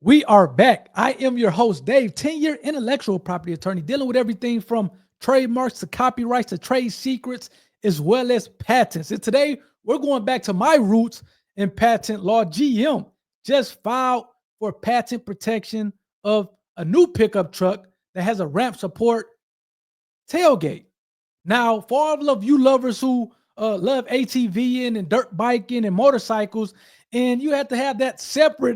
We are back. I am your host, Dave, 10-year intellectual property attorney, dealing with everything from trademarks to copyrights to trade secrets, as well as patents. And today, we're going back to my roots in patent law. GM just filed for patent protection of a new pickup truck that has a ramp support tailgate. Now, for all of you lovers who love ATVing and dirt biking and motorcycles, and you have to have that separate,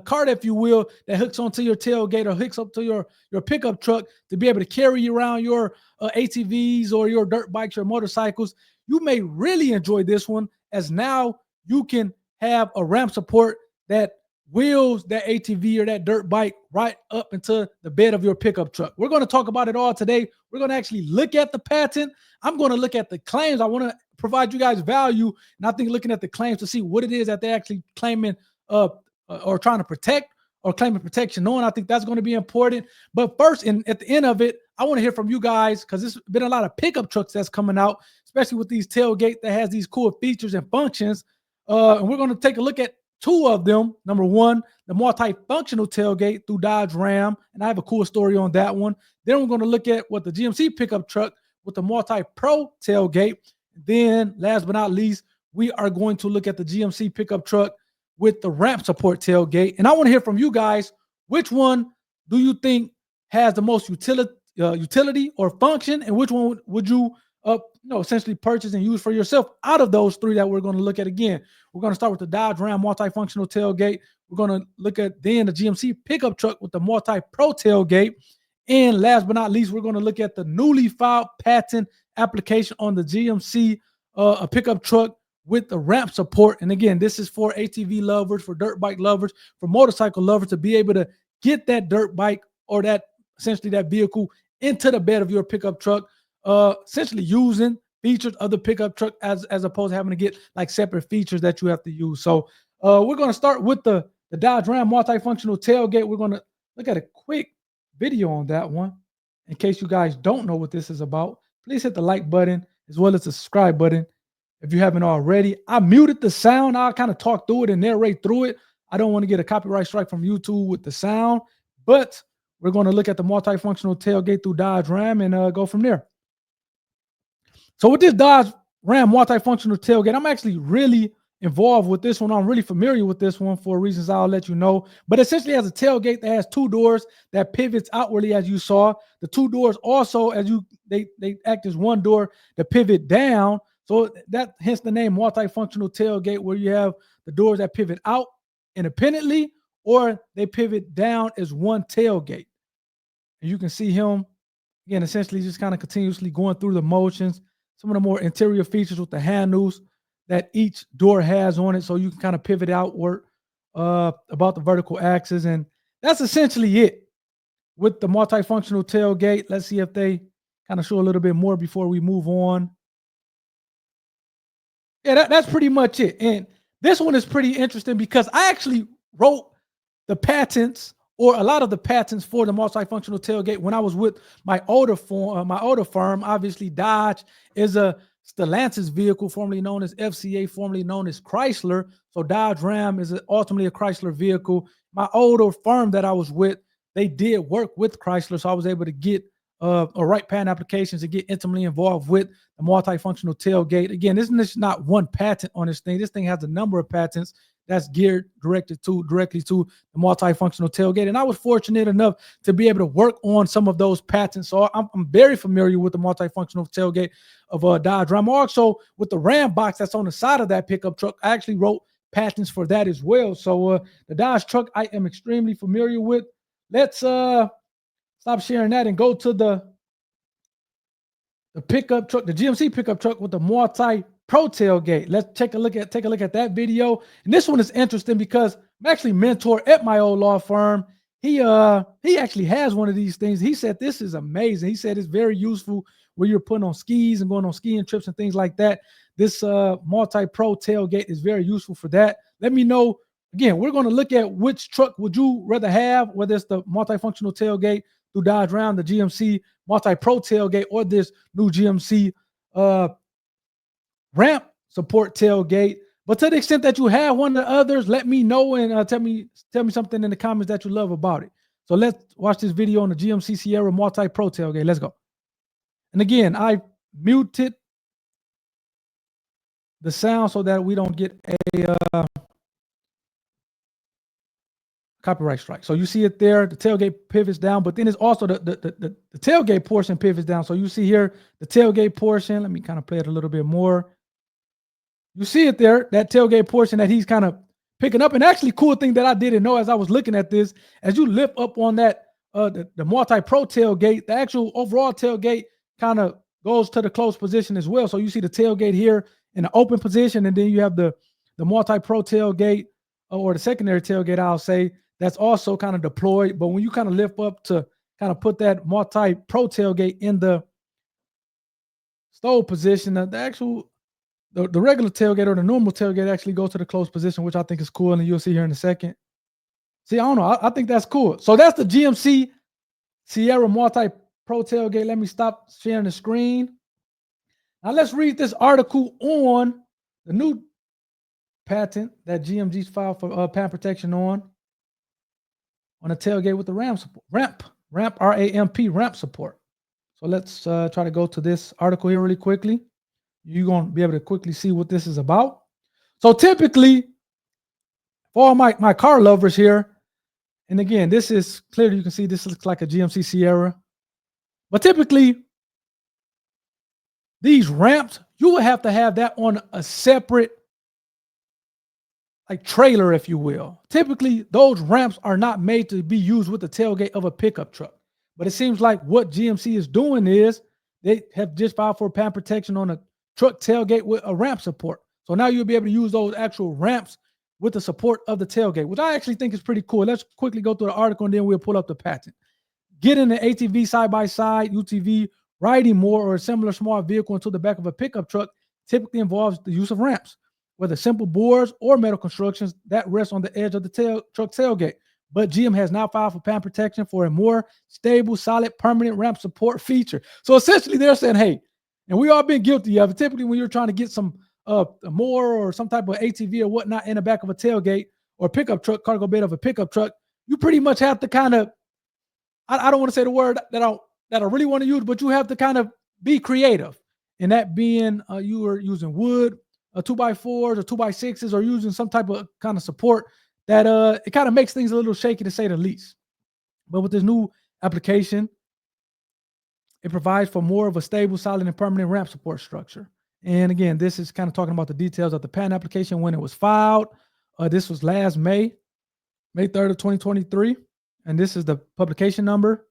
cart, if you will, that hooks onto your tailgate or hooks up to your pickup truck to be able to carry around your ATVs or your dirt bikes or motorcycles. You may really enjoy this one, as now you can have a ramp support that wheels that ATV or that dirt bike right up into the bed of your pickup truck. We're going to talk about it all today. We're going to actually look at the patent. I'm going to look at the claims. I want to provide you guys value, and I think looking at the claims to see what it is that they're actually claiming or trying to protect or claiming protection on. I think that's going to be important. But first, and at the end of it, I want to hear from you guys, because there's been a lot of pickup trucks that's coming out, especially with these tailgate that has these cool features and functions. And we're going to take a look at two of them. Number one, the multifunctional tailgate through Dodge Ram, and I have a cool story on that one. Then we're going to look at what the GMC pickup truck with the Multipro tailgate. Then, last but not least, we are going to look at the GMC pickup truck with the ramp support tailgate. And I want to hear from you guys, which one do you think has the most utility or function, and which one would you essentially purchase and use for yourself out of those three that we're going to look at again? We're going to start with the Dodge Ram multifunctional tailgate. We're going to look at then the GMC pickup truck with the Multipro tailgate. And last but not least, we're going to look at the newly filed patent application on the GMC a pickup truck with the ramp support. And again, this is for ATV lovers, for dirt bike lovers, for motorcycle lovers to be able to get that dirt bike or that essentially that vehicle into the bed of your pickup truck, essentially using features of the pickup truck as opposed to having to get like separate features that you have to use. So we're going to start with the Dodge Ram multifunctional tailgate. We're going to look at a quick video on that one. In case you guys don't know what this is about, please hit the like button as well as the subscribe button if you haven't already. I muted the sound. I'll kind of talk through it and narrate through it. I don't want to get a copyright strike from YouTube with the sound, but we're going to look at the multifunctional tailgate through Dodge Ram and go from there. So with this Dodge Ram multifunctional tailgate, I'm actually really involved with this one. I'm really familiar with this one for reasons I'll let you know. But essentially has a tailgate that has two doors that pivots outwardly, as you saw. The two doors also, they act as one door to pivot down. So that hence the name multifunctional tailgate, where you have the doors that pivot out independently or they pivot down as one tailgate. And you can see him, again, essentially just kind of continuously going through the motions. Some of the more interior features with the handles that each door has on it, so you can kind of pivot outward about the vertical axis. And that's essentially it with the multifunctional tailgate. Let's see if they kind of show a little bit more before we move on. Yeah, that's pretty much it. And this one is pretty interesting because I actually wrote the patents, or a lot of the patents, for the multifunctional tailgate when I was with my older firm. Obviously, Dodge is a Stellantis vehicle, formerly known as FCA, formerly known as Chrysler. So Dodge Ram is ultimately a Chrysler vehicle. My older firm that I was with, they did work with Chrysler, so I was able to get or write patent applications to get intimately involved with the multifunctional tailgate. Again, this is not one patent on this thing. This thing has a number of patents that's geared directly to the multifunctional tailgate. And I was fortunate enough to be able to work on some of those patents. So I'm very familiar with the multifunctional tailgate of Dodge Ram. Also, with the Ram box that's on the side of that pickup truck, I actually wrote patents for that as well. So the Dodge truck I am extremely familiar with. Let's stop sharing that and go to the pickup truck, the GMC pickup truck with the Multipro tailgate. Let's take a look at that video. And this one is interesting because I'm actually a mentor at my old law firm. He actually has one of these things. He said this is amazing. He said it's very useful when you're putting on skis and going on skiing trips and things like that. This Multipro tailgate is very useful for that. Let me know. Again, we're going to look at which truck would you rather have, whether it's the multifunctional tailgate through Dodge Ram, the GMC Multipro tailgate, or this new GMC ramp support tailgate. But to the extent that you have one of the others, let me know and tell me something in the comments that you love about it. So let's watch this video on the GMC Sierra Multipro tailgate. Let's go. And again, I muted the sound so that we don't get a copyright strike. So you see it there, the tailgate pivots down, but then it's also the tailgate portion pivots down. So you see here the tailgate portion. Let me kind of play it a little bit more. You see it there, that tailgate portion that he's kind of picking up. And actually, cool thing that I didn't know as I was looking at this, as you lift up on that the Multipro tailgate, the actual overall tailgate kind of goes to the closed position as well. So you see the tailgate here in the open position, and then you have the Multipro tailgate or the secondary tailgate, I'll say, that's also kind of deployed. But when you kind of lift up to kind of put that Multipro tailgate in the stove position, the actual the regular tailgate or the normal tailgate actually goes to the closed position, which I think is cool, and you'll see here in a second. See, I don't know. I think that's cool. So that's the GMC Sierra Multipro tailgate. Let me stop sharing the screen. Now let's read this article on the new patent that GMG's filed for patent protection on a tailgate with the ramp support, ramp R-A-M-P, ramp support. So let's try to go to this article here really quickly. You're going to be able to quickly see what this is about. So typically, for all my car lovers here, and again, this is clearly, you can see this looks like a GMC Sierra. But typically, these ramps, you will have to have that on a separate like trailer, if you will. Typically, those ramps are not made to be used with the tailgate of a pickup truck. But it seems like what GMC is doing is they have just filed for patent protection on a truck tailgate with a ramp support. So now you'll be able to use those actual ramps with the support of the tailgate, which I actually think is pretty cool. Let's quickly go through the article and then we'll pull up the patent. Getting an ATV side-by-side, UTV, riding more or a similar small vehicle into the back of a pickup truck typically involves the use of ramps, whether simple boards or metal constructions that rest on the edge of the truck tailgate. But GM has now filed for patent protection for a more stable, solid, permanent ramp support feature. So essentially they're saying, hey, and we all been guilty of it. Typically, when you're trying to get some more or some type of ATV or whatnot in the back of a tailgate or pickup truck, cargo bed of a pickup truck, you pretty much have to kind of, I don't want to say the word that I really want to use, but you have to kind of be creative. And that being you are using wood, 2x4s or 2x6s, or using some type of kind of support that it kind of makes things a little shaky to say the least. But with this new application, it provides for more of a stable, solid, and permanent ramp support structure. And again, this is kind of talking about the details of the patent application when it was filed. This was last May 3rd of 2023. And this is the publication number.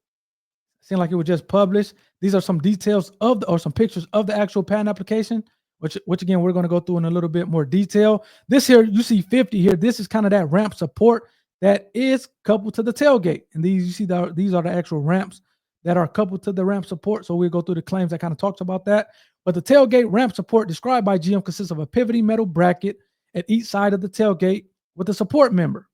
It seemed like it was just published. These are some details of or some pictures of the actual patent application, which again, we're going to go through in a little bit more detail. This here, you see 50 here. This is kind of that ramp support that is coupled to the tailgate. And these, you see, these are the actual ramps that are coupled to the ramp support. So we'll go through the claims that kind of talks about that. But the tailgate ramp support described by GM consists of a pivoting metal bracket at each side of the tailgate with a support member,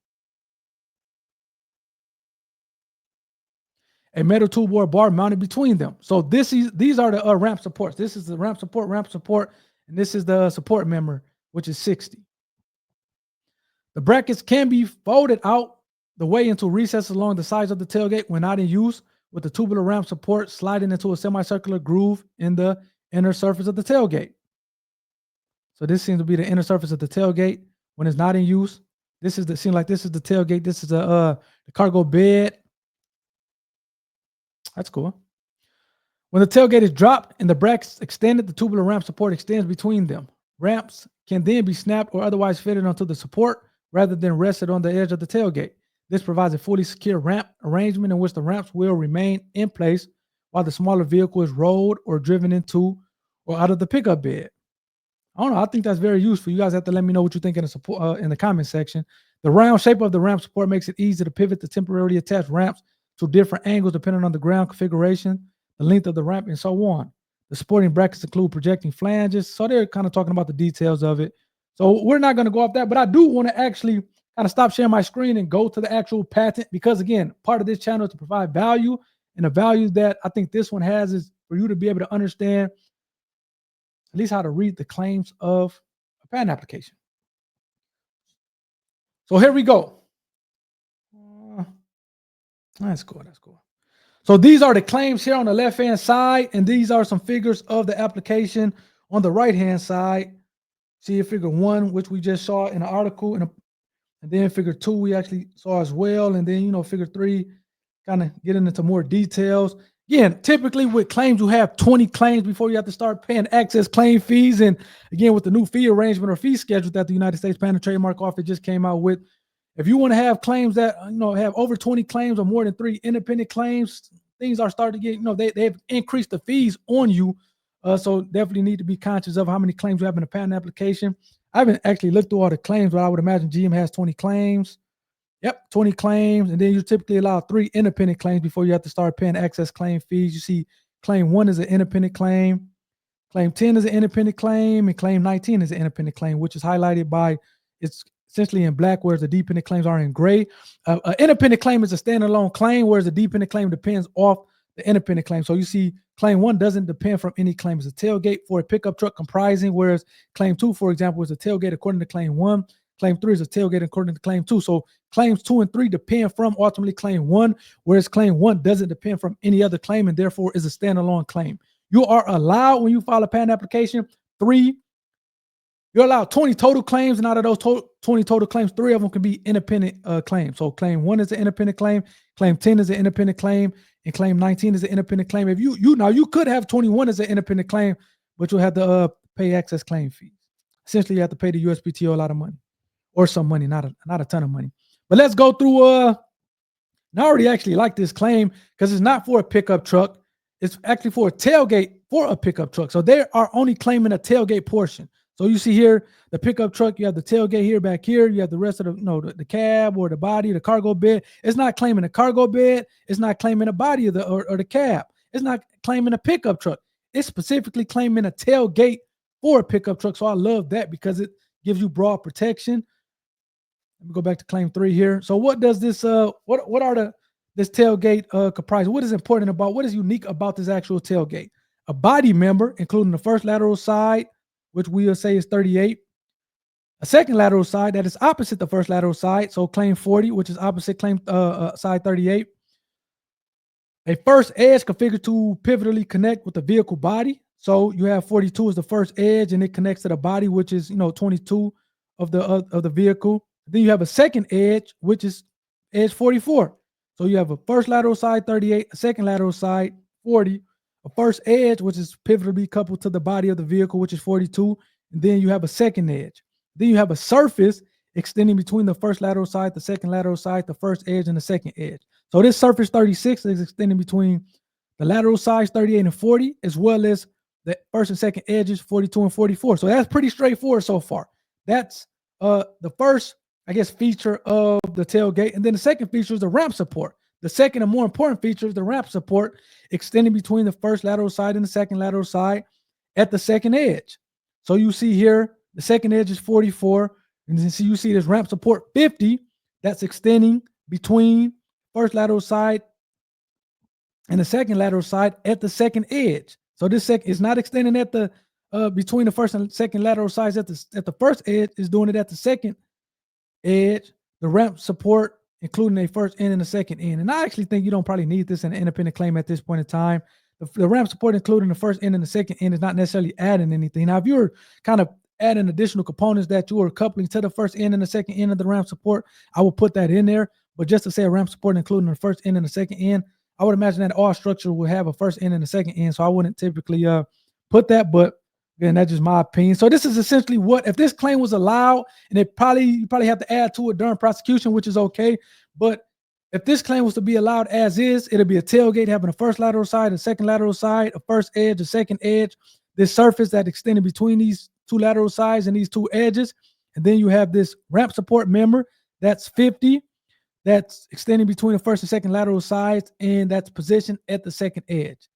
a metal tool bar mounted between them. So these are the ramp supports. This is the ramp support, and this is the support member, which is 60. The brackets can be folded out the way into recesses along the sides of the tailgate when not in use, with the tubular ramp support sliding into a semicircular groove in the inner surface of the tailgate. So this seems to be the inner surface of the tailgate when it's not in use. This is seems like this is the tailgate. This is the cargo bed. That's cool. When the tailgate is dropped and the brackets extended, the tubular ramp support extends between them. Ramps can then be snapped or otherwise fitted onto the support rather than rested on the edge of the tailgate. This provides a fully secure ramp arrangement in which the ramps will remain in place while the smaller vehicle is rolled or driven into or out of the pickup bed. I don't know. I think that's very useful. You guys have to let me know what you think in the comment section. The round shape of the ramp support makes it easy to pivot the temporarily attached ramps to different angles depending on the ground configuration, the length of the ramp, and so on. The supporting brackets include projecting flanges. So they're kind of talking about the details of it. So we're not going to go off that, but I do want to actually kind of stop sharing my screen and go to the actual patent because, again, part of this channel is to provide value, and the value that I think this one has is for you to be able to understand at least how to read the claims of a patent application. So here we go. That's cool. That's cool. So these are the claims here on the left-hand side, and these are some figures of the application on the right-hand side. See figure 1, which we just saw in the article, and then figure 2 we actually saw as well, and then figure 3 kind of getting into more details. Again, typically with claims, you have 20 claims before you have to start paying excess claim fees. And again, with the new fee arrangement or fee schedule that the United States Patent and Trademark Office just came out with, if you want to have claims that have over 20 claims or more than 3 independent claims, things are starting to get they've increased the fees on you. So definitely need to be conscious of how many claims you have in a patent application. I haven't actually looked through all the claims, but I would imagine GM has 20 claims. Yep, 20 claims, and then you typically allow 3 independent claims before you have to start paying excess claim fees. You see claim 1 is an independent claim, claim 10 is an independent claim, and claim 19 is an independent claim, which is highlighted by, it's essentially in black, whereas the dependent claims are in gray. An independent claim is a standalone claim, whereas the dependent claim depends off the independent claim. So you see claim 1 doesn't depend from any claim. It's a tailgate for a pickup truck comprising, whereas claim 2, for example, is a tailgate according to claim 1. Claim 3 is a tailgate according to claim 2. So claims 2 and 3 depend from ultimately claim 1, whereas claim 1 doesn't depend from any other claim and therefore is a standalone claim. You are allowed, when you file a patent application, you're allowed 20 total claims, and out of those 20 total claims, 3 of them can be independent claims. So claim 1 is an independent claim, claim 10 is an independent claim, and claim 19 is an independent claim. If you could have 21 as an independent claim, but you'll have to pay excess claim fees. Essentially, you have to pay the USPTO a lot of money. Or some money, not a ton of money. But let's go through. And I already actually like this claim because it's not for a pickup truck. It's actually for a tailgate for a pickup truck. So they are only claiming a tailgate portion. So you see here, the pickup truck, you have the tailgate here, back here. You have the rest of the cab or the body, the cargo bed. It's not claiming a cargo bed. It's not claiming a body of or the cab. It's not claiming a pickup truck. It's specifically claiming a tailgate for a pickup truck. So I love that because it gives you broad protection. Let me go back to claim 3 here. So what does this, what are this tailgate comprise? What is important about, what is unique about this actual tailgate? A body member, including the first lateral side, which we'll say is 38. A second lateral side that is opposite the first lateral side. So claim 40, which is opposite claim side 38. A first edge configured to pivotally connect with the vehicle body. So you have 42 as the first edge, and it connects to the body, which is 22 of the vehicle. Then you have a second edge, which is edge 44. So you have a first lateral side 38, a second lateral side 40, a first edge, which is pivotally coupled to the body of the vehicle, which is 42. And then you have a second edge. Then you have a surface extending between the first lateral side, the second lateral side, the first edge, and the second edge. So this surface 36 is extending between the lateral sides 38 and 40, as well as the first and second edges 42 and 44. So that's pretty straightforward so far. That's the first, I guess, feature of the tailgate. And then the second feature is the ramp support. The second and more important feature is the ramp support extending between the first lateral side and the second lateral side at the second edge. So you see here, the second edge is 44. And then you see this ramp support 50 that's extending between first lateral side and the second lateral side at the second edge. So this second is not extending at the between the first and second lateral sides at the first edge, is doing it at the second edge. The ramp support, including a first end and a second end. And I actually think you don't probably need this in an independent claim at this point in time. The ramp support, including the first end and the second end, is not necessarily adding anything. Now, if you're kind of adding additional components that you are coupling to the first end and the second end of the ramp support, I will put that in there. But just to say a ramp support, including the first end and the second end, I would imagine that all structure will have a first end and a second end. So I wouldn't typically put that, but again, that's just my opinion. So this is essentially what, if this claim was allowed, and you probably have to add to it during prosecution, which is okay. But if this claim was to be allowed as is, it'll be a tailgate having a first lateral side, a second lateral side, a first edge, a second edge, this surface that extended between these two lateral sides and these two edges. And then you have this ramp support member that's 50, that's extending between the first and second lateral sides, and that's positioned at the second edge.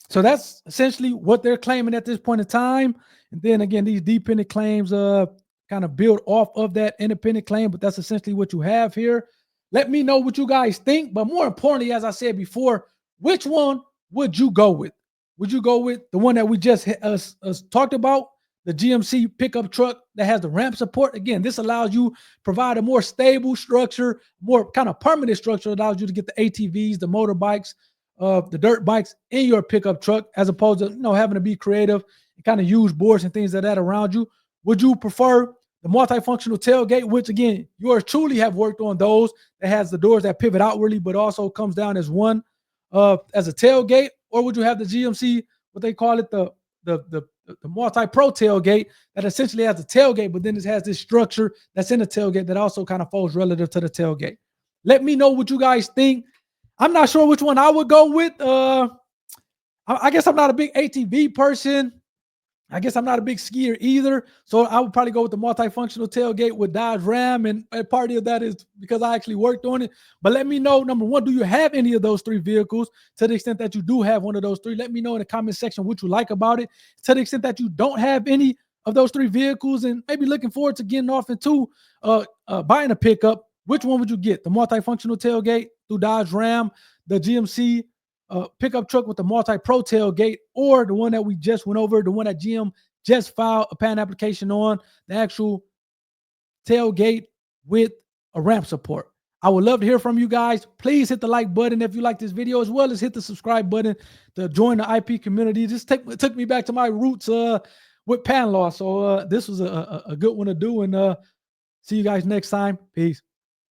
So that's essentially what they're claiming at this point in time. And then again, these dependent claims kind of build off of that independent claim, but that's essentially what you have here. Let me know what you guys think. But more importantly, as I said before, which one would you go with? Would you go with the one that we just talked about, the GMC pickup truck that has the ramp support. Again, this allows you provide a more stable structure, more kind of permanent structure. It allows you to get the ATVs, the motorbikes, the dirt bikes in your pickup truck, as opposed to having to be creative and kind of use boards and things like that around you. Would you prefer the multifunctional tailgate, which again, yours truly have worked on those, that has the doors that pivot outwardly, but also comes down as one as a tailgate? Or would you have the GMC, what they call it, the multi-pro tailgate, that essentially has a tailgate, but then it has this structure that's in the tailgate that also kind of folds relative to the tailgate? Let me know what you guys think. I'm not sure which one I would go with. I guess I'm not a big ATV person. I guess I'm not a big skier either. So I would probably go with the multifunctional tailgate with Dodge Ram. And a part of that is because I actually worked on it. But let me know, number one, do you have any of those three vehicles? To the extent that you do have one of those three, let me know in the comment section what you like about it. To the extent that you don't have any of those three vehicles and maybe looking forward to getting off into buying a pickup, which one would you get? The multifunctional tailgate through Dodge Ram, the GMC pickup truck with the multi-pro tailgate, or the one that we just went over, the one that GM just filed a patent application on, the actual tailgate with a ramp support? I would love to hear from you guys. Please hit the like button if you like this video, as well as hit the subscribe button to join the IP community. This took me back to my roots with patent law. So this was a good one to do, and see you guys next time. Peace.